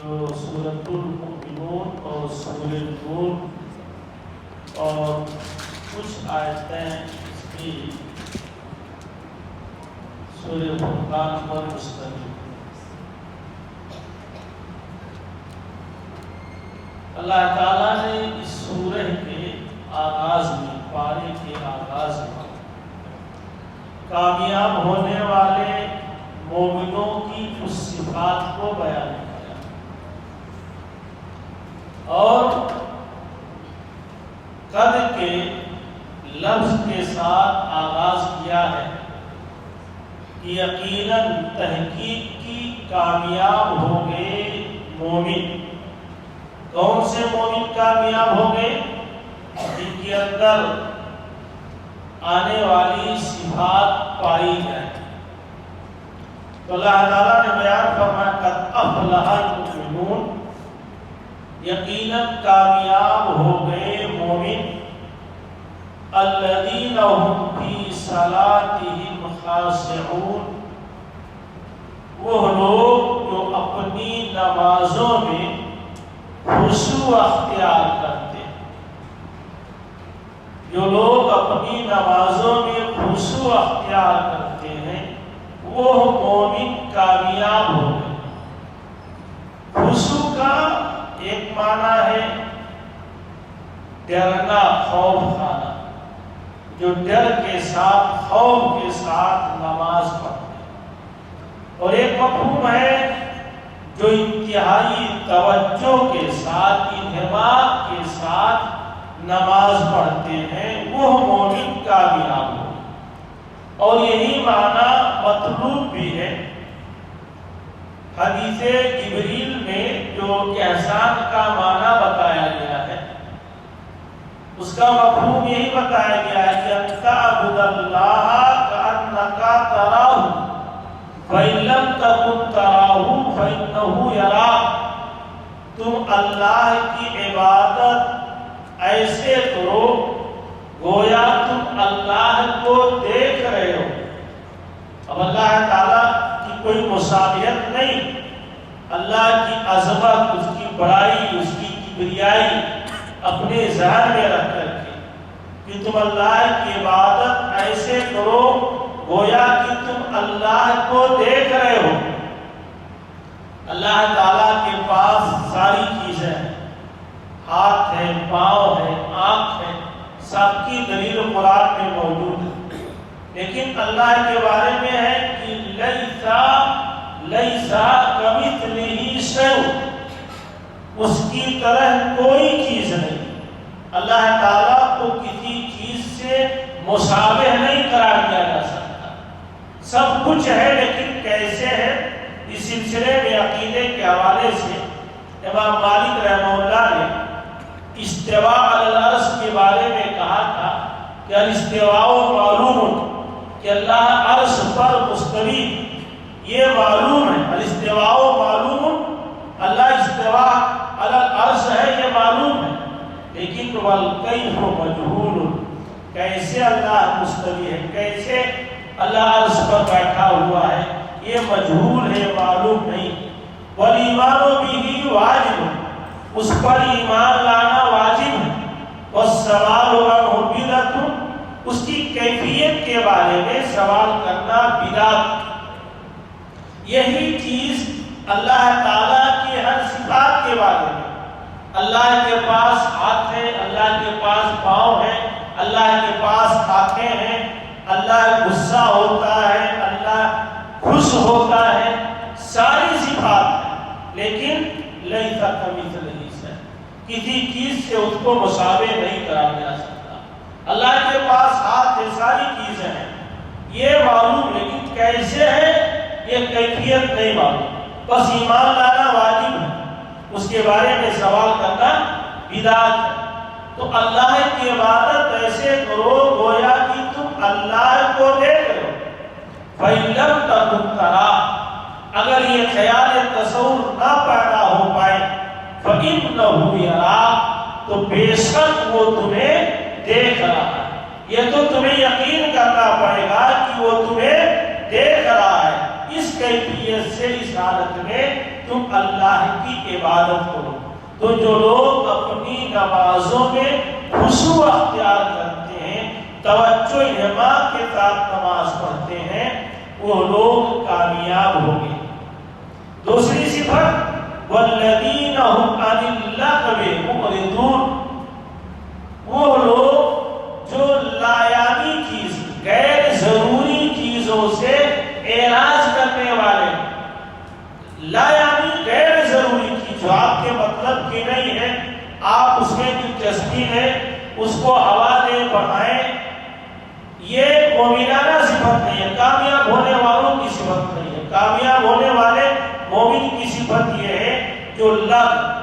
جو سورۃ المؤمنون اور سورۃ نور اور کچھ آیتیں اس کی سورۃ فرقان پر مشتمل ہیں۔ اللہ تعالیٰ نے اس سورہ کے آغاز میں، پارے کے آغاز میں کامیاب ہونے والے مومنوں کی اس صفات کو بیان کیا اور قد کے لفظ کے ساتھ آغاز کیا ہے کہ یقیناً تحقیق کی کامیاب ہو گئے مومن۔ کون سے مومن کامیاب ہو گئے؟ جن کے اندر آنے والی صفات پائی جائیں۔ تو اللہ تعالیٰ نے بیان فرمایا قد افلح المؤمنون، یقیناً کامیاب ہو گئے مومن، الذین هم فی صلاتہم خاشعون، وہ لوگ جو اپنی نمازوں میں خشوع اختیار کرتے ہیں، جو لوگ اپنی نمازوں میں خشوع اختیار کرتے ہیں وہ مومن کامیاب ہو گئے۔ خشوع کا ایک معنی ہے ڈرنا، خوف کھانا، جو ڈر کے ساتھ، خوف کے ساتھ نماز پڑھتے ہیں، اور ایک مفہوم ہے جو انتہائی توجہ کے ساتھ، انہماک کے ساتھ نماز پڑھتے ہیں، وہ مومن کامیاب ہو۔ اور یہی معنی مطلوب بھی ہے۔ حدیث جبریل میں جو احسان کا معنی بتایا گیا ہے، اس کا مفہوم یہی بتایا گیا ہے کہ ان تعبد اللہ کأنک تراہ فإن لم تکن تراہ فإنہ یراک، تم اللہ کی عبادت ایسے کرو گویا تم اللہ کو دیکھ رہے ہو۔ اب اللہ تعالیٰ کی کوئی مشابہت نہیں، اللہ کی عظمت، اس کی بڑائی، اس کی کبریائی اپنے ذہن میں رکھ کر کے کہ تم اللہ کی عبادت ایسے کرو گویا کہ تم اللہ کو دیکھ رہے ہو۔ اللہ تعالیٰ کے پاس ساری چیزیں ہیں، ہاتھ ہے، پاؤں ہے، آنکھ ہے، سب کی دلیل قرآن میں موجود ہے، لیکن اللہ کے بارے میں ہے کہ لیسا کمثلہ شیء، اس کی طرح کوئی چیز نہیں۔ اللہ تعالیٰ کو کسی چیز سے مشابہ نہیں قرار دیا جا سکتا۔ سب کچھ ہے لیکن کیسے ہے؟ اس سلسلے میں عقیدے کے حوالے سے امام مالک رحمہ اللہ نے استواء علی العرش کے بارے میں کہا تھا کہ الاستواء معلوم، کہ اللہ عرش پر مستوی، یہ معلوم ہے۔ الاستواء معلوم، اللہ استواء علی العرش ہے، یہ معلوم ہے، لیکن والکیف مجہول، کیسے اللہ مستوی ہے، کیسے اللہ عرش پر بیٹھا ہوا ہے، یہ مجہول ہے، معلوم نہیں۔ والایمان بہ واجب، اس پر ایمان لانا واجب ہے۔ والسوال عنہ بدعۃ، اس کی کیفیت کے بارے میں سوال کرنا بدعت۔ یہی چیز اللہ تعالیٰ کی ہر صفات کے بارے میں، اللہ کے پاس ہاتھ ہے، اللہ کے پاس پاؤں ہے، اللہ کے پاس آنکھیں ہیں، اللہ غصہ ہوتا ہے، اللہ خوش ہوتا ہے، ساری صفات ہیں، لیکن لیس کمثلہ شیء، کسی چیز سے اس کو مشابہ نہیں قرار دیا سکتا۔ اللہ کے پاس ہاتھ ہے، ساری چیزیں ہیں، یہ معلوم، لیکن کیسے ہے یہ کیفیت نہیں معلوم۔ بس ایمان لانا واجب ہے، اس کے بارے میں سوال کرنا بدعت ہے۔ تو اللہ کی عبادت ایسے کرو گویا کہ تم اللہ کو دیکھ رہے ہو۔ فَإِن لَمْ تَكُن تَرَاهُ، اگر یہ خیال تصور نہ پیدا ہو پائے، فَإِنَّهُ يَرَاكَ، تو بے شک وہ تمہیں دیکھ رہا ہے۔ یہ تو تمہیں یقین کرنا پڑے گا کہ وہ تمہیں دیکھ رہا ہے۔ اس کیفیت کیفیت سے اس حالت میں تم اللہ کی عبادت کرو۔ تو جو لوگ اپنی نمازوں میں خشوع اختیار کرتے ہیں، توجہ انہماک کے ساتھ نماز پڑھتے ہیں، وہ لوگ کامیاب ہوں گے۔ دوسری صفت والذین هم عن اللغو معرضون، وہ لوگ جو لایانی چیز، غیر ضروری چیزوں سے اعراض کرنے والے، لایانی غیر ضروری چیز جو آپ کے مطلب کی نہیں ہے، آپ اس میں دلچسپی ہے، اس کو ہوا دے بڑھائیں، یہ مومنانہ صفت نہیں ہے، کامیاب ہونے والوں کی صفت نہیں ہے۔ کامیاب ہونے والے مومن کی صفت یہ ہے جو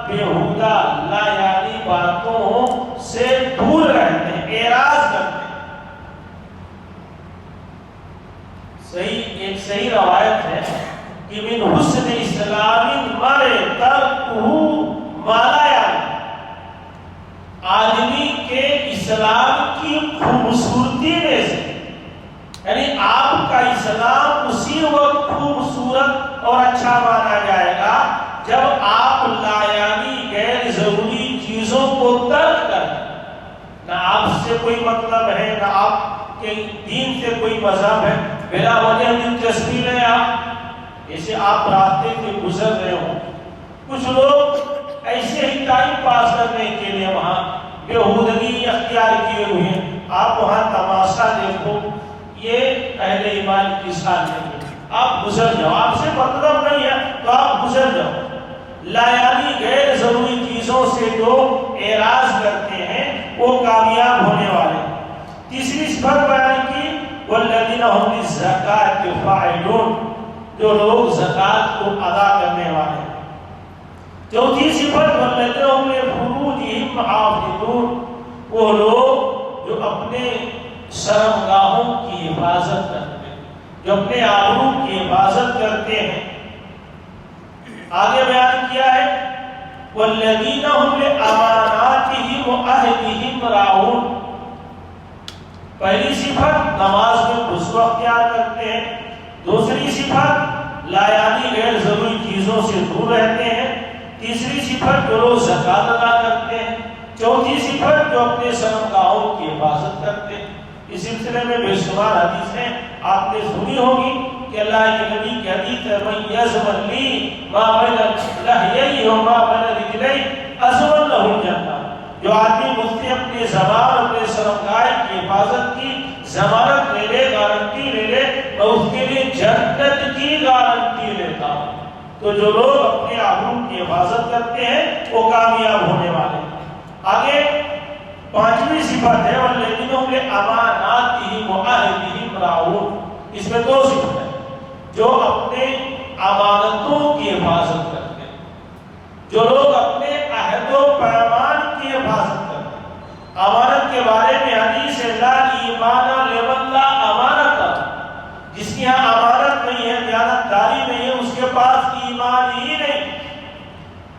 بیہودہ لایانی باتوں سے دور رہتے ہیں، اعراض کرتے ہیں۔ ایک صحیح روایت ہے کہ من حسن اسلام المرء ترکہ ما لا یعنی، آدمی کے اسلام کی خوبصورتی میں سے، یعنی آپ کا اسلام اسی وقت خوبصورت اور اچھا مانا جائے گا جب آپ لایانی غیر ضروری چیزوں کو ترک کر، نہ آپ سے کوئی مطلب ہے، نہ آپ کے دین سے کوئی مذہب ہے، بلا وجہ دلچسپی لیں آپ، جیسے آپ راستے سے گزر رہے ہوں، کچھ لوگ ایسے ہی ٹائم پاس کرنے کے لیے وہاں بیہودگی اختیار کیے ہوئے ہیں، آپ وہاں تماشا دیکھو، یہ اہل ایمان کی شان نہیں ہے، آپ گزر جاؤ، آپ سے مطلب نہیں ہے تو آپ گزر جاؤ۔ لایانی غیر ضروری چیزوں سے جو اعراض کرتے ہیں وہ کامیاب ہونے والے۔ تیسری صفت بیان کی والذین هم للزکاۃ فاعلون، جو لوگ زکوٰۃ کو ادا کرنے والے۔ چوتھی صفت والذین هم لفروجہم حافظون، وہ لوگ جو اپنے شرمگاہوں کی حفاظت کرتے ہیں، جو اپنے آبرو کی حفاظت کرتے ہیں۔ آگے بیان کیا ہے والذین هم لاماناتہم وعہدہم راعون، پہلی صفت نماز میں خشوع اختیار کرتے ہیں، دوسری صفت لایانی غیر ضروری چیزوں سے دور رہتے ہیں، تیسری صفت جو لوگ زکوٰۃ ادا کرتے ہیں، چوتھی صفت جو اپنے شرمگاہوں کی حفاظت کرتے ہیں۔ اس سلسلے میں بے شمار حدیثیں آپ نے سنی ہوگی کہ اللہ کے نبی کی حدیث ہے من یضمن لی ما بین لحییہ وما بین رجلیہ اضمن لہ الجنہ، جو آدمی مجھ سے اپنے زبان اپنے شرمگاہ کی حفاظت کی ضمانت لے لے، گارنٹی لے لے، میں اس کے لیے جنت کی گارنٹی لیتا ہوں۔ تو جو لوگ اپنے آبرو کی حفاظت کرتے ہیں وہ کامیاب ہونے والے ہیں۔ آگے پانچویں صفت ہے والذین هم لاماناتہم وعہدہم راعون، اس میں دو صفت ہیں، جو اپنے امانتوں کی حفاظت کرتے ہیں، جو لوگ اپنے عہد و پیمان کی حفاظت کرتے ہیں۔ امانت کے بارے میں حدیث ہے لا ایمان لمن لا امانت، جس کی یہاں امانت نہیں ہے، دیانتداری نہیں ہے، اس کے پاس ایمان ہی نہیں۔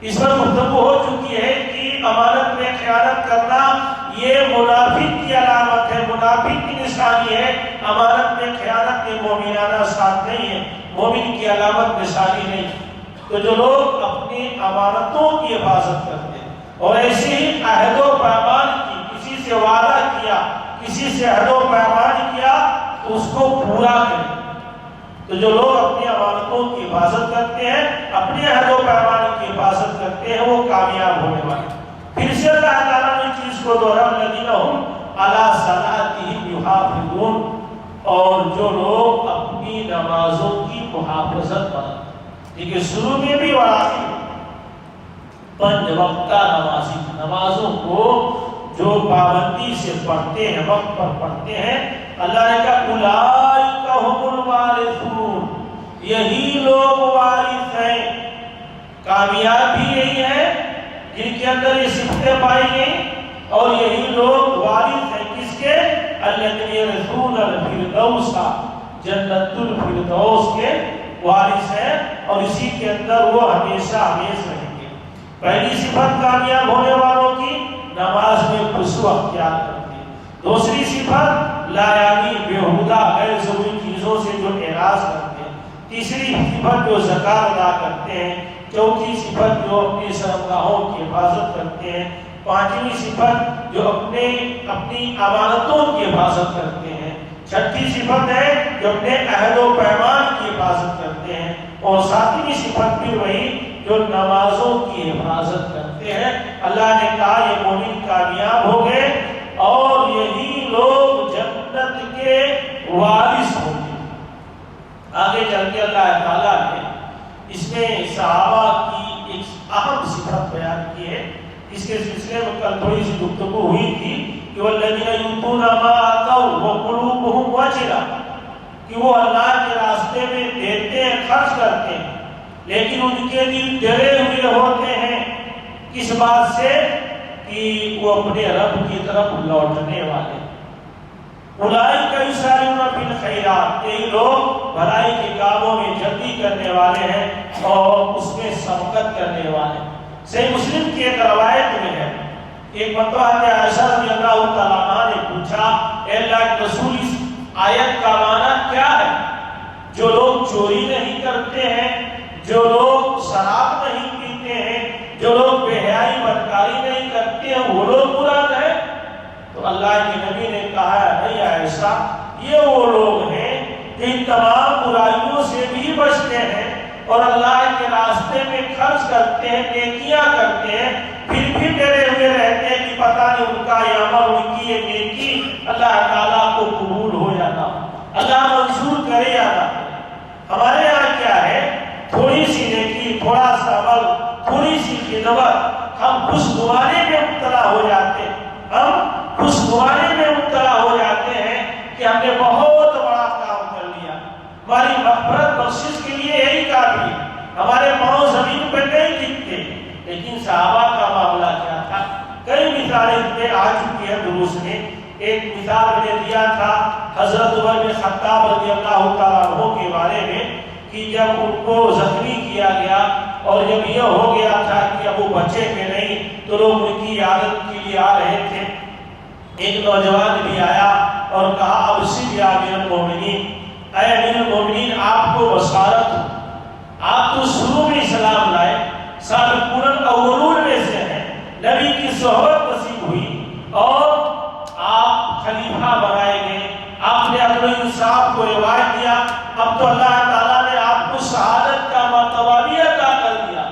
اس پر گفتگو ہو چکی ہے کہ امانت میں خیانت کرنا یہ منافق کی علامت ہے، منافق کی نشانی ہے، امانت میں خیانت یہ مومنانہ ساتھ نہیں ہے، مومن کی علامت نشانی نہیں۔ تو جو لوگ اپنی امانتوں کی حفاظت کرتے ہیں اور ایسے ہی عہد و پیمان کی، کسی سے وعدہ کیا، کسی سے عہد و پیمان کیا تو اس کو پورا کریں، تو جو لوگ اپنی امانتوں کی حفاظت کرتے ہیں، اپنے عہد و پیمان کی حفاظت کرتے ہیں، وہ کامیاب ہونے والے۔ پھر سے اللہ تعالیٰ نے چیز کو دوہرایا الذین هم علی صلاتہم یحافظون، اور جو لوگ اپنی نمازوں کی محافظت کرتے ہیں۔ دیکھیں شروع میں بھی اور آخر میں پنج وقتہ نمازی، نمازوں کو جو پابندی سے پڑھتے ہیں، وقت پر پڑھتے ہیں، اللہ نے کہا اولئک هم الوارثون، یہی لوگ وارث ہیں۔ کامیاب بھی یہی ہے جن کے اندر یہ صفتیں پائی گئی، اور یہی لوگ وارث ہیں کس کے؟ الذین یرثون الفردوس، جنت الفردوس کے وارث ہیں، اور اسی کے اندر وہ ہمیشہ ہمیش رہیں گے۔ پہلی صفت کامیاب ہونے والوں کی نماز میں خشوع اختیار کرتی ہے۔ دوسری صفت لایانی بیہودہ غیر ضروری چیزوں سے جو اعراض کرتے ہیں۔ تیسری صفت جو زکات ادا کرتے ہیں، چوتھی صفت جو اپنی شرمگاہوں کی حفاظت کرتے ہیں، پانچویں صفت جو اپنی امانتوں کی حفاظت کرتے ہیں، چھٹی صفت ہے جو اپنے عہد و پیمان کی حفاظت کرتے ہیں، اور ساتویں صفت بھی وہی جو نمازوں کی حفاظت کرتے ہیں۔ اللہ نے کہا یہ مومن کامیاب ہو گئے اور یہی لوگ جنت کے وارث ہوں گے۔ آگے چل کے اللہ تعالیٰ نے اس میں صحابہ کی ایک اہم صفت بیان کی ہے۔ اس کے سلسلے میں کل تھوڑی سی گفتگو ہوئی تھی کہ والذین یؤتون ما آتوا وقلوبهم وجلہ، کہ وہ اللہ کے راستے میں دیتے ہیں، خرچ کرتے ہیں، لیکن ان کے دل ڈرے ہوئے ہوتے ہیں کس بات سے؟ کہ وہ اپنے رب کی طرف لوٹنے والے۔ اولئک یسارعون فی الخیرات، یہی لوگ بھلائی کے کاموں میں جلدی کرنے والے ہیں اور اس میں سبقت کرنے والے ہیں۔ صحیح مسلم کی ایک روایت میں ہے، ایک مرتبہ عائشہ رضی اللہ تعالیٰ عنہ نے پوچھا اے اللہ کے رسول اس آیت کا معنی کیا ہے؟ جو لوگ چوری نہیں کرتے ہیں، جو لوگ شراب نہیں پیتے ہیں، جو لوگ بے حیائی بدکاری نہیں کرتے ہیں، وہ لوگ مراد ہیں؟ تو اللہ کے نبی نے کہا نہیں عائشہ، یہ وہ لوگ ہیں جو ان تمام برائیوں سے بھی بچتے ہیں اور اللہ کے راستے میں خرچ کرتے ہیں، نیکیاں کرتے ہیں، پھر بھی ڈرے ہوئے رہتے ہیں کہ پتہ نہیں ان کا یہ عمل، ان کی یہ نیکی اللہ تعالیٰ کو قبول ہو یا نہ، اللہ منظور کرے یا نہ۔ ہمارے یہاں کیا ہے، تھوڑی سی نیکی، تھوڑا سا عمل، تھوڑی سی خدمت، ہم خوشگواری میں مبتلا ہو جاتے ہیں، ہم خوشگواری میں مبتلا ہو جاتے ہیں کہ ہم نے بہت بڑا کام کر لیا، ہماری مغفرت بخشش کے لیے یہی کافی ہے، ہمارے پاؤں زمین پر نہیں ٹکتے۔ لیکن صحابہ کا معاملہ کیا تھا؟ کئی مثالیں اس میں آ چکی ہے دروس میں۔ ایک مثال میں نے دیا تھا حضرت عمر بن خطاب رضی اللہ تعالیٰ عنہ کے بارے میں کہ جب ان کو زخمی کیا گیا اور جب یہ ہو گیا تھا کہ اب وہ بچے کے نہیں تو لوگ ان کی عادت کے لیے آ رہے تھے، ایک نوجوان بھی آیا اور کہا ابشر یا امیر المومنین، اے امیر المومنین آپ کو بشارت ہو، آپ تو شروع میں اسلام لائے، سابقون الاولون میں سے ہیں، نبی کی صحبت نصیب ہوئی اور آپ خلیفہ بنائے گئے، آپ نے عدل و انصاف کو روایت دیا، اب تو اللہ تعالیٰ نے آپ کو شہادت کا مرتبہ بھی عطا کر دیا۔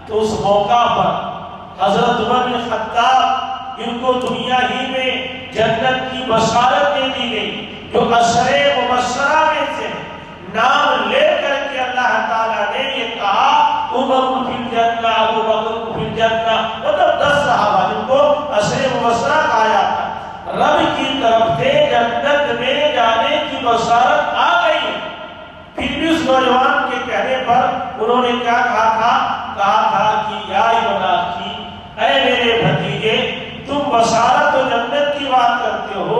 تو اس موقع پر حضرت عمر بن خطاب ان کو دنیا ہی میں جنت کی بشارت دے دی گئی، جو عشرے مبشرہ میں سے نام لے کر کے اللہ تعالیٰ نے یہ کہا عمر فی الجنہ، ابو بکر فی الجنہ، مطلب 10 صحابہ جن کو عشرے مبشرہ کہا جاتا ہے، رب کی طرف سے جنت میں جانے کی بشارت آ گئی ہے۔ پھر بھی اس نوجوان کے کہنے پر انہوں نے کیا کہا تھا کہ یا ابن اخی، اے میرے بھتیجے، تم بشارت و جنت کی بات کرتے ہو،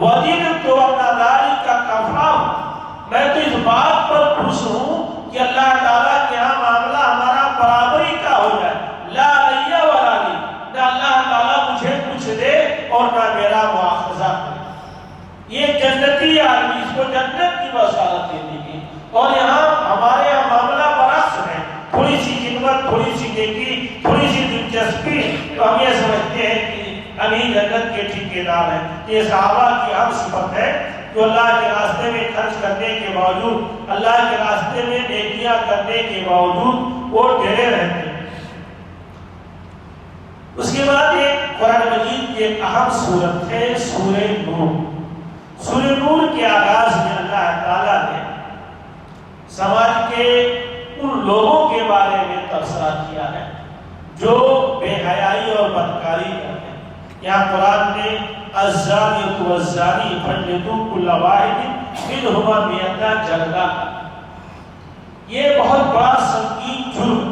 وَدِنْتُ أَنَّ ذَلِكَ كَفَاهُ، میں تو اس بات پر خوش ہوں کہ اللہ تعالیٰ کے ہاں معاملہ ہمارا برابری کا ہو جائے، لا علیہ ولا لی، نہ اللہ تعالیٰ مجھے کچھ دے اور نہ میرا مواخذہ کرے۔ یہ جنتی آدمی، اس کو جنت کی بشارت دے دی گئی، اور یہاں ہمارے یہاں معاملہ برعکس ہے، تھوڑی سی خدمت، تھوڑی سی نیکی، تھوڑی سی دلچسپی، تو ہم یہ سمجھتے ہیں کہ ابھی جنت کے ٹھیکیدار ہیں۔ یہ صحابہ کی اہم صفت ہے کہ اللہ کے راستے میں خرچ کرنے کے باوجود، اللہ کے راستے میں نیکیاں کرنے کے باوجود وہ ڈرے رہتے ہیں۔ اس کے بعد ایک قرآن مجید کی ایک اہم سورت ہے سورہ نور۔ سورہ نور کے آغاز میں اللہ تعالیٰ نے سماج کے ان لوگوں کے بارے میں تبصرہ کیا ہے جو بے حیائی اور بدکاری کرتے ہیں۔ یہاں قرآن نے الزانیۃ والزانی فاجلدوا کل واحد منہما مئۃ جلدہ، یہ بہت بڑا سنگین جرم،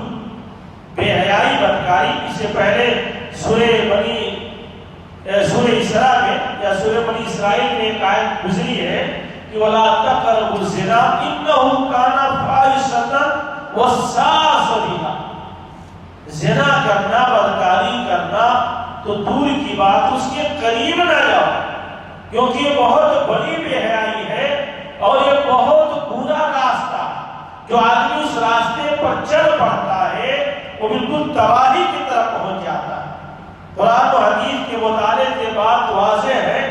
بے حیائی بدکاری۔ اس سے پہلے سورہ اسراء میں یا سورہ بنی اسرائیل میں ایک آیت گزری ہے کہ وَلَا تَقْرَبُوا الزِّنَا إِنَّهُ كَانَ فَاحِشَةً وَسَاءَ سَبِيلًا، زنا کرنا، بدکاری کرنا تو دور کی بات، اس کے قریب نہ جاؤ، کیونکہ یہ بہت بڑی بے حیائی ہے اور یہ بہت برا راستہ، جو آدمی اس راستے پر چل پڑتا ہے وہ بالکل تباہی کی طرف پہنچ جاتا ہے۔ قرآن و حدیث کے مطالعے سے بات واضح ہے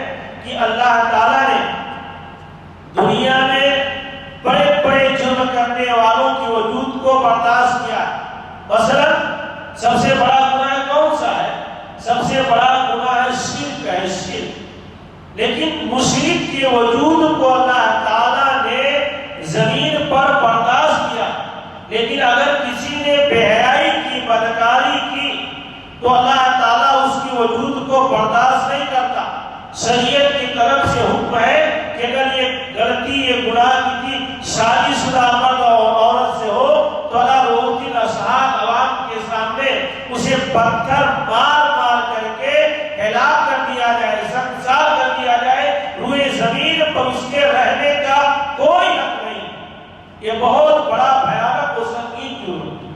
کہ اللہ تعالیٰ نے دنیا میں بڑے بڑے جرم کرنے والوں کے وجود کو برداشت کیا ہے۔ مثلا سب سے بڑا گناہ کون سا ہے؟ سب سے بڑا گناہ شرک ہے، شرک۔ لیکن مشرک کے وجود کو اللہ تعالیٰ نے زمین پر برداشت کیا، لیکن اگر کسی نے بے حیائی کی، بدکاری کی تو اللہ تعالیٰ اس کے وجود کو برداشت نہیں کرتا۔ شریعت کی طرف سے حکم ہے کہ اگر یہ غلطی، یہ گناہ کی شادی شدہ مرد اور عورت سے ہو تو اللہ روز الاشہاد عوام کے سامنے اسے پتھر مار مار کر کے ہلاک کر دیا جائے، سنسار کر دیا جائے، روئے زمین پر اس کے رہنے کا کوئی حق نہیں۔ یہ بہت بڑا بھیانک و سنگین جرم ہے،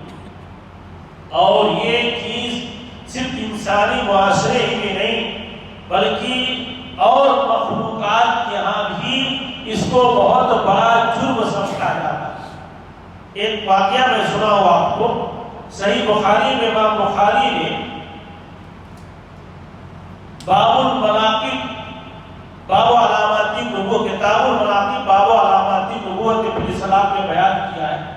اور یہ چیز صرف انسانی معاشرے ہی میں نہیں بلکہ اور مخلوقات کے یہاں بھی اس کو بہت بڑا جرم سمجھا جاتا ہے۔ ایک واقعہ میں سنا ہوں آپ کو، صحیح بخاری میں امام بخاری نے باب المناقب، باب علامات النبوۃ، کتاب المناقب باب علامات النبوۃ کے السلام میں بیان کیا ہے۔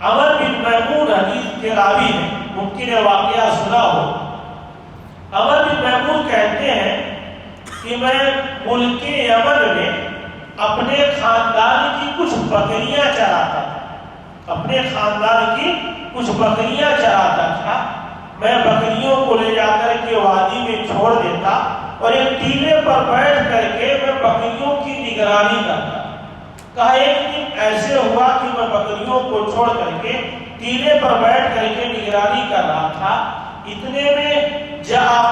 عمر بن میمون حدیث کے راوی ہیں، ممکن ہے واقعہ سنا ہو۔ عمر بن میمون کہتے ہیں کہ میں ملک یمن میں اپنے خاندان کی کچھ بکریاں چراتا تھا، اپنے خاندان کی کچھ بکریاں چراتا تھا۔ میں بکریوں کو لے جا کر کے وادی میں چھوڑ دیتا اور ایک ٹیلے پر بیٹھ کر کے میں بکریوں کی نگرانی کرتا۔ کہا ایک دن ایسے ہوا کہ میں بکریوں کو چھوڑ کر کے ٹیلے پر بیٹھ کر کے نگرانی کر رہا تھا، اتنے میں جاء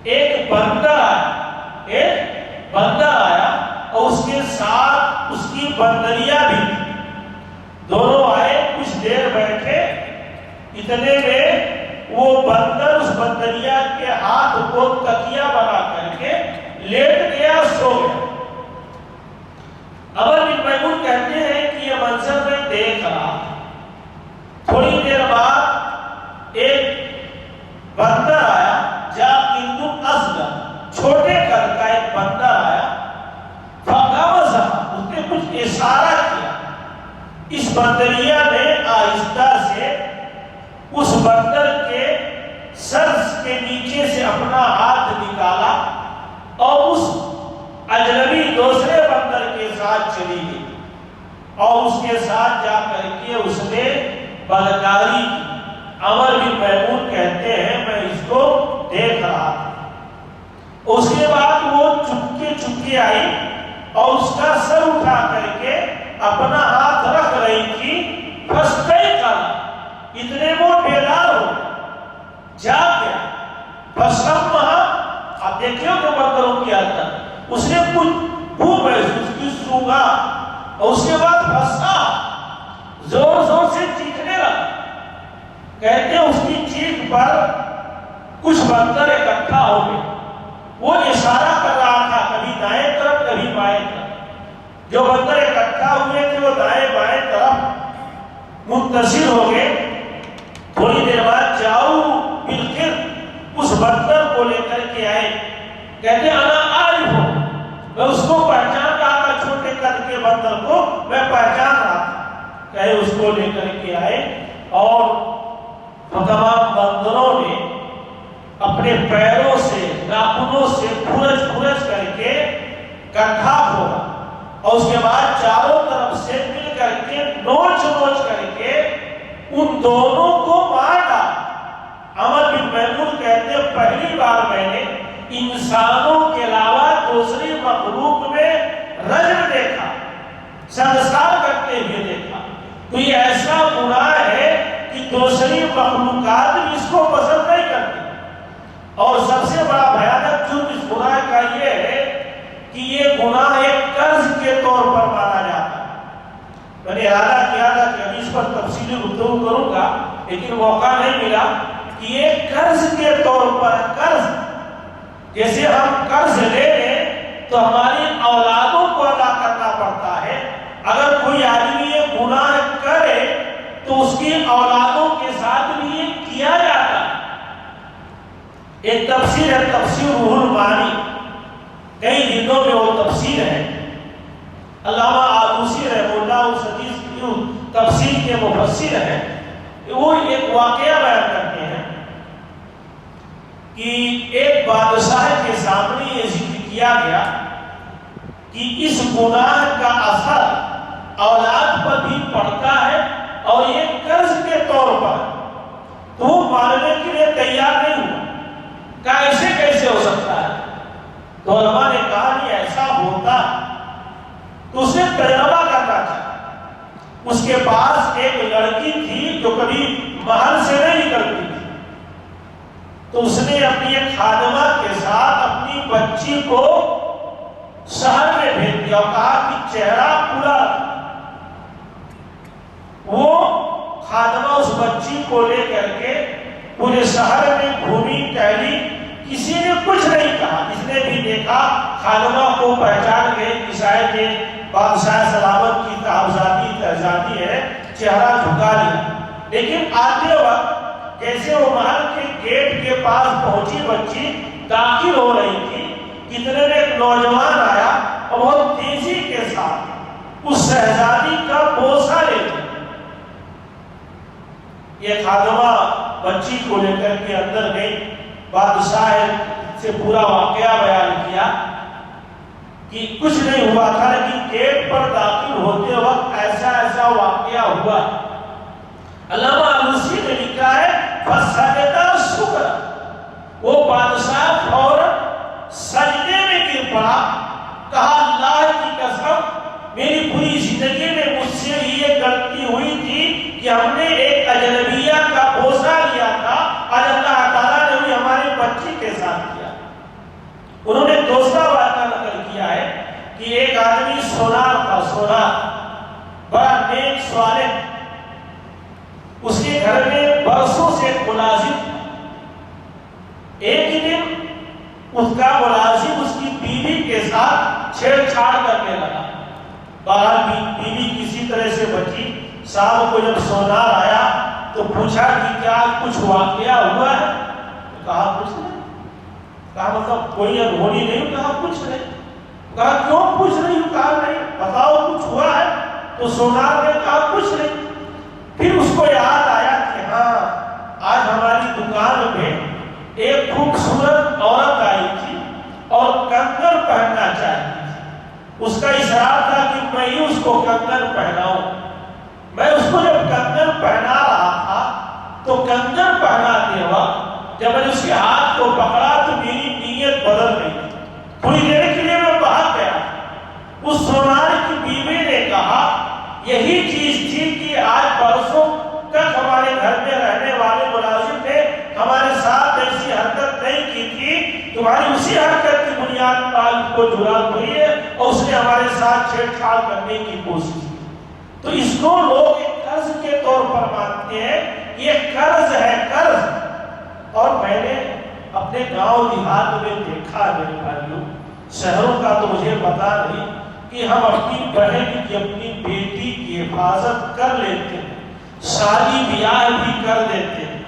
ایک بندر آیا اور اس کے ساتھ اس کی بندریاں بھی تھی۔ دونوں آئے، کچھ دیر بیٹھے، اتنے میں وہ بندر اس بندریا کے ہاتھ کو تکیہ بنا کر کے لیٹ گیا، سو گیا۔ عمر بن میمون کہتے ہیں کہ یہ منظر میں دیکھ رہا تھا۔ تھوڑی دیر بعد ایک بندر آیا، چھوٹے قد کا ایک بندر آیا، اس نے کچھ اشارہ کیا۔ اس بندریا نے آہستہ سے اس بندر کے سر کے نیچے سے اپنا ہاتھ نکالا اور اس اجنبی دوسرے بندر کے ساتھ چلی گئی اور اس کے ساتھ جا کر کے اس نے بدکاری کی۔ عمر بن میمون کہتے ہیں میں اس کو دیکھ رہا تھا۔ اس کے بعد وہ چپکے آئی اور اس کا سر اٹھا کر کے اپنا ہاتھ رکھ رہی تھی، پھسکئی کالا، اتنے وہ بیدار ہو جاگ گیا۔ پھسکم وہاں آپ دیکھیں کہ بندروں کی حالت، اس نے کچھ بھو محسوس کی، سونگا اور اس کے بعد پھنسا، زور زور سے چیخنے لگا۔ کہتے ہیں اس کی چیخ پر کچھ بندر اکٹھا ہو گئے۔ وہ اشارہ کر رہا تھا کبھی دائیں طرف کبھی بائیں طرف۔ جو بندر اکٹھا ہوئے تھے وہ دائیں بائیں طرف منتشر ہو گئے۔ تھوڑی دیر بعد جاؤ بالکل اس بندر کو لے کر کے آئے۔ کہتے انا عارف ہوں، میں اس کو پہچان رہا تھا، چھوٹے قد کے بندر کو میں پہچان رہا تھا۔ کہے اس کو لے کر کے آئے اور تمام بندروں نے اپنے پیروں سے، ناخنوں سے کھرچ کر کے کٹھا کھولا اور اس کے بعد چاروں طرف سے مل کر کے نوچ کر کے ان دونوں کو مار ڈالا۔ عمر بن میمون کہتے ہیں پہلی بار میں نے انسانوں کے علاوہ دوسری مخلوق میں رجم دیکھا، سنسار کرتے ہوئے دیکھا۔ تو یہ ایسا گناہ ہے کہ دوسری مخلوقات بھی اس کو پسند نہیں کرتی۔ اور سب سے بڑا بھیانک جرم اس گناہ کا یہ ہے کہ یہ گناہ ایک قرض کے طور پر مانا جاتا ہے۔ میں نے ارادہ کیا تھا کہ ابھی اس پر تفصیلی گفتگو کروں گا، لیکن موقع نہیں ملا کہ یہ قرض کے طور پر، قرض جیسے ہم قرض لے لیں تو ہماری اولادوں کو ادا کرنا پڑتا ہے، اگر کوئی آدمی یہ گناہ کرے تو اس کی اولادوں کے ساتھ بھی یہ کیا جاتا ہے۔ ایک تفسیر ہے تفسیر روح المعانی، کئی جلدوں میں وہ تفسیر ہے۔ علامہ آلوسی رحمہ اللہ اس حدیث کی تفسیر کے مفسر ہیں، وہ ایک واقعہ بیان کرتے ہیں کہ ایک بادشاہ کے سامنے یہ ذکر کیا گیا کہ اس گناہ کا اثر اولاد پر بھی پڑتا ہے اور یہ قرض کے طور پر، تو وہ ماننے کے لیے تیار نہیں ہوا کہ ایسے کیسے ہو سکتا ہے۔ تو علماء نے کہا کہ ایسا ہوتا تو اسے تجربہ کرنا تھا۔ اس کے پاس ایک لڑکی تھی جو کبھی محل سے نہیں نکلتی تھی، تو اس نے اپنی ایک خادمہ کے ساتھ اپنی بچی کو شہر میں بھیج دیا اور کہا کہ چہرہ پورا۔ وہ خادمہ اس بچی کو لے کر کے پورے شہر میں گھومی ٹہلی، کسی نے کچھ نہیں کہا۔ اس نے بھی دیکھا، خادمہ کو پہچان گئے کہ شاید یہ بادشاہ سلامت کی تہذابی ہے، چہرہ جھکا لیا۔ لیکن آتے وقت جیسے وہ محل کے گیٹ کے پاس پہنچی بچی داخل ہو رہی تھی، کتنے میں ایک نوجوان آیا اور بہت تیزی کے ساتھ اس شہزادی کا بوسہ لے لیا۔ یہ خادمہ بچی کو لے کر کے اندر گئی، بادشاہ سے پورا واقعہ بیان کیا کہ کچھ نہیں ہوا تھا، لیکن گیٹ پر داخل ہوتے وقت ایسا ایسا واقعہ ہوا۔ علامہ آلوسی نے لکھا ہے فسجدہ شکر، وہ بادشاہ فوراً سجدے میں گر پڑا، کہا اللہ کی قسم میری پوری زندگی میں مجھ سے یہ غلطی ہوئی تھی کہ ہم نے ایک اجنبیہ کا بوسہ لیا تھا، آج اللہ تعالیٰ نے بھی ہماری بچی کے ساتھ کیا۔ انہوں نے دوسرا واقعہ نقل کیا ہے کہ ایک آدمی سونار تھا، سونار بڑا نیک صالح، اس کے گھر میں برسوں سے ملازم تھا۔ ایک دن اس کا ملازم اس کی بیوی کے ساتھ چھیڑ چھاڑ کرنے لگا، باہر بیوی کسی طرح سے بچی۔ صاحب کو جب سونار آیا تو پوچھا کہ کیا کچھ واقعہ ہوا ہے؟ کہا کچھ نہیں۔ کہا مطلب کوئی انہونی نہیں؟ کہا کچھ نہیں۔ کہا کیوں کچھ نہیں؟ کہا نہیں، بتاؤ کچھ ہوا ہے؟ تو سونار نے کہا کچھ نہیں۔ پھر اس کو یاد آیا کہ ہاں آج ہماری دکان میں ایک خوبصورت عورت آئی تھی اور کنگن پہننا چاہتی تھی۔ اس کا اصرار تھا کہ میں ہی اس کو کنگن پہناؤں۔ میں اس کو جب کنگن پہنا رہا تھا تو کنگن پہناتے وقت جب میں نے اس کے ہاتھ کو پکڑا تو میری نیت بدل گئی، تھوڑی دیر کے لیے میں بھاگ گیا۔ اس سونار کی بیوی نے کہا یہی چیز تھی کہ آج برسوں تک ہمارے گھر میں رہنے والے ملازم نے ہمارے ساتھ ایسی حرکت نہیں کی تھی، تمہاری اسی حرکت کی بنیاد پر کو جرات ہوئی ہے اور اس نے ہمارے ساتھ چھیڑ چھاڑ کرنے کی کوشش کی۔ تو اس کو لوگ ایک قرض کے طور پر مانتے ہیں، یہ قرض ہے، قرض۔ اور میں نے اپنے گاؤں دیہات میں دیکھا میرے بھائیوں، شہروں کا تو مجھے پتا نہیں، کہ ہم اپنی بہن کی اپنی بیٹی کی حفاظت کر لیتے ہیں، شادی بیاہ بھی کر دیتے ہیں،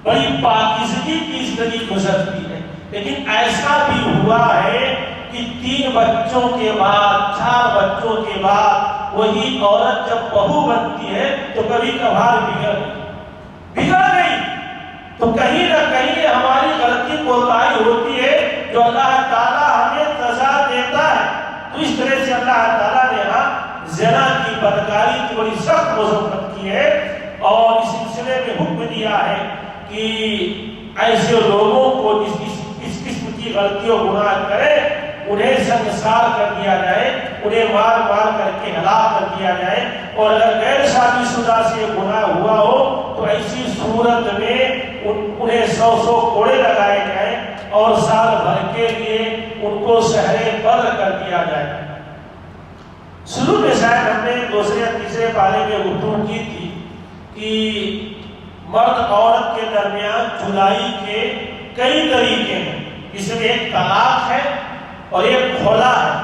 بڑی پاکیزگی کی زندگی گزرتی ہے۔ لیکن ایسا بھی ہوا ہے کہ 3 بچوں کے بعد 4 بچوں کے بعد وہی عورت جب بہو بنتی ہے تو کبھی کبھار بگڑ گئی، تو کہیں نہ کہیں ہماری غلطی کوتاہی ہوتی ہے جو اللہ تعالیٰ ہمیں سزا دیتا ہے۔ تو اس طرح سے اللہ تعالیٰ نے یہاں زنا کی بدکاری کی بڑی سخت مذمت کی ہے اور اس سلسلے میں حکم دیا ہے کہ ایسے لوگوں کو اس قسم کی غلطیوں گناہ کرے انہیں سنسار کر دیا جائے، انہیں مار مار کر کے ہلاک کر دیا جائے، اور اگر غیر شادی شدہ سے گناہ ہوا ہو تو ایسی صورت میں انہیں 100 کوڑے لگائے جائیں اور سال بھر کے لیے ان کو شہر بدر کر دیا جائے۔ شروع میں شاید ہم نے دوسرے یا تیسرے پارے میں گفتگو کی تھی کہ مرد عورت کے درمیان جدائی کے کئی طریقے ہیں، جس میں ایک طلاق ہے اور ایک خلا ہے۔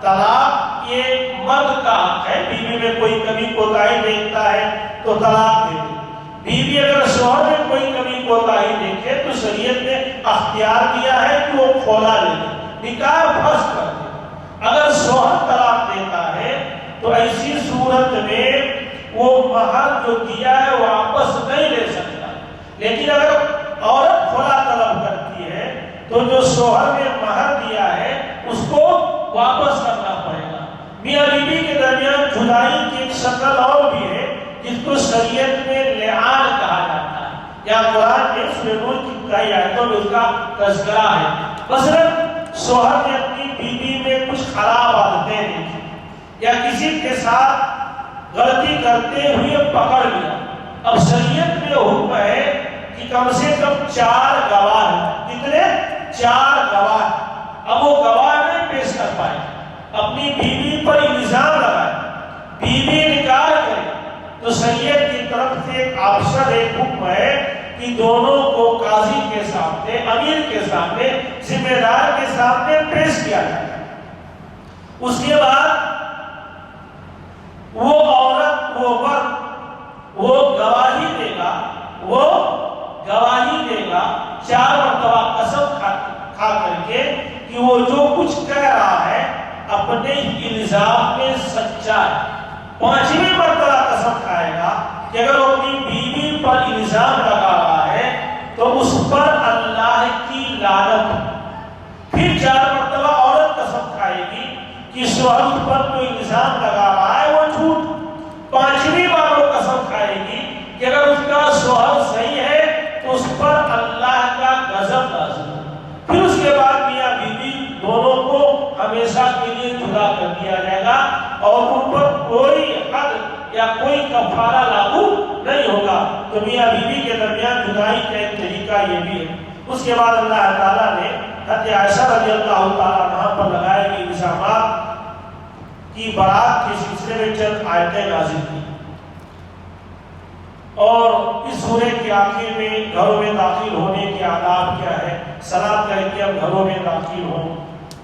طلاق یہ مرد کا حق ہے، بیوی میں کوئی کمی کوتاہی دیکھتا ہے تو طلاق دے دے، بیوی اگر شوہر میں کوئی کمی کوتاہی دیکھے تو شریعت نے اختیار دیا ہے کہ وہ کھولا لے لے، نکاح فسخ کر دے۔ اگر شوہر طلاق دیتا ہے تو ایسی صورت میں وہ مہر جو دیا ہے واپس نہیں لے سکتا، لیکن اگر عورت کھولا طلب کرتی ہے تو جو شوہر نے مہر دیا ہے اس کو واپس کرنا پڑے گا۔ میاں بیوی کے درمیان جدائی کی ایک شکل اور بھی ہے جس کو شریعت میں لعان کہا جاتا ہے، یا قرآن میں سورہ نور کی کئی آیتوں میں اس کا تذکرہ ہے۔ مثلاً شوہر نے اپنی بیوی میں کچھ خراب عادتیں دیکھی یا کسی کے ساتھ غلطی کرتے ہوئے پکڑ لیا، اب شریعت میں حکم ہے کہ کم سے کم 4 گواہ ہیں۔ کتنے؟ 4 گواہ۔ اب وہ گواہ نہیں پیش کر پائے، اپنی بیوی پر الزام لگائے، بیوی انکار کرے تو شریعت کی طرف سے ایک آپشن، ایک حکم ہے کہ دونوں کو قاضی کے سامنے، امیر کے سامنے، ذمہ دار کے سامنے پیش کیا جائے۔ اس کے بعد وہ عورت، وہ مرد، وہ گواہی دے گا، وہ گواہی دے گا 4 مرتبہ قسم کھا کر کے کہ وہ جو کچھ کہہ رہا ہے اپنے الزام میں سچا ہے۔ 5ویں مرتبہ قسم کھائے گا کہ اگر وہ اپنی بیوی پر الزام لگا رہا ہے تو اس پر اللہ کی لعنت۔ پھر 4 مرتبہ عورت قسم کھائے گی کہ شوہر پر جو الزام لگا رہا ہے وہ جھوٹ۔ 5ویں بار وہ قسم کھائے گی کہ اگر اس کا شوہر صحیح ہے تو اس پر اللہ کا غضب نازل ہے۔ پھر اس کے بعد میاں بیوی دونوں کو ہمیشہ کے لیے جدا کر دیا جائے گا اور ان پر کوئی حد یا کوئی کفارہ لاگو نہیں ہوگا۔ تو میاں بیوی کے درمیان جدائی کا ایک طریقہ یہ بھی ہے۔ اس کے بعد اللہ تعالیٰ نے حضرت عائشہ رضی اللہ تعالیٰ عنہ پر لگائے گئے الزامات کی برات کے سلسلے میں چند آیتیں نازل کی، اور اس سورے کے آخر میں گھروں میں داخل ہونے کے آداب کیا ہے، سلام کر کے ہم گھروں میں داخل ہوں،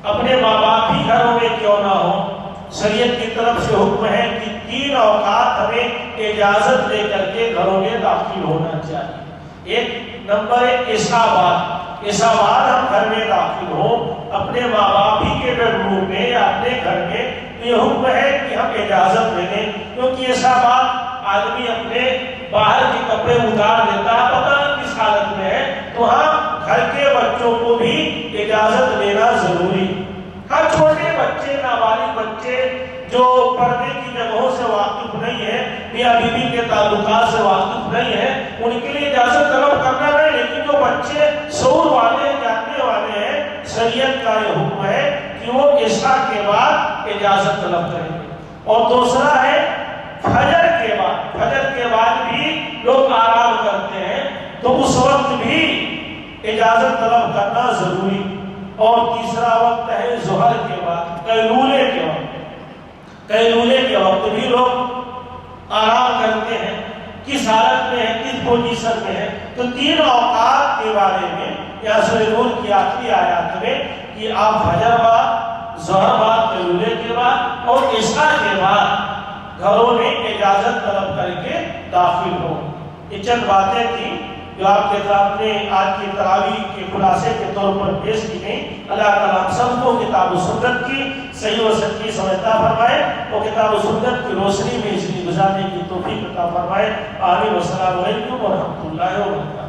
اپنے ماں باپ بھی گھروں میں کیوں نہ ہوں، شریعت کی طرف سے حکم ہے کہ 3 اوقات ہمیں اجازت لے کر کے گھروں میں داخل ہونا چاہیے۔ ایک نمبر ہے عشاء بعد، عشاء بعد ہم گھر میں داخل ہوں اپنے ماں باپ ہی کے بیڈ روم میں یا اپنے گھر میں، یہ حکم ہے کہ ہم اجازت لے لیں، کیونکہ عشاء بعد آدمی اپنے باہر کے کپڑے اتار دیتا ہے، پتہ نہیں کس حالت میں ہے، تو ہاں گھر کے بچوں کو بھی اجازت لینا ضروری۔ ہاں چھوٹے بچے، نابالغ بچے جو پردے کی جگہوں سے واقف نہیں ہے، میاں بیوی کے تعلقات سے واقف نہیں ہے، ان کے لیے اجازت طلب کرنا نہیں، لیکن جو بچے شعور والے، جاننے والے ہیں، شریعت کا یہ حکم ہے کہ وہ عشاء کے بعد اجازت طلب کریں گے۔ اور دوسرا ہے فجر کے بعد، فجر کے بعد بھی لوگ آرام کرتے ہیں تو اس وقت بھی اجازت طلب کرنا ضروری۔ اور تیسرا وقت ہے ظہر کے بعد، قیلولے کے وقت، قیلولے کے وقت بھی لوگ آرام کرتے ہیں، کس حالت میں ہے، کس پوزیشن میں ہے۔ تو 3 اوقات کے بارے میں یا سورہ نور کی آخری آیات میں کہ آپ فجر بعد، ظہر بعد، قیلولے کے بعد اور عشاء کے بعد گھروں میں اجازت طلب کر کے داخل ہو۔ یہ چند باتیں تھیں جو آپ کے سامنے آج کی تراویح کے خلاصے کے طور پر پیش کی گئیں۔ اللہ تعالیٰ ہم سب کو کتاب و سنت کی صحیح و سچی سمجھتا فرمائے اور کتاب و سنت کی روشنی میں زندگی گزارنے کی توفیق عطا فرمائے۔ آمین۔ والسلام علیکم ورحمۃ اللہ وبرکاتہ۔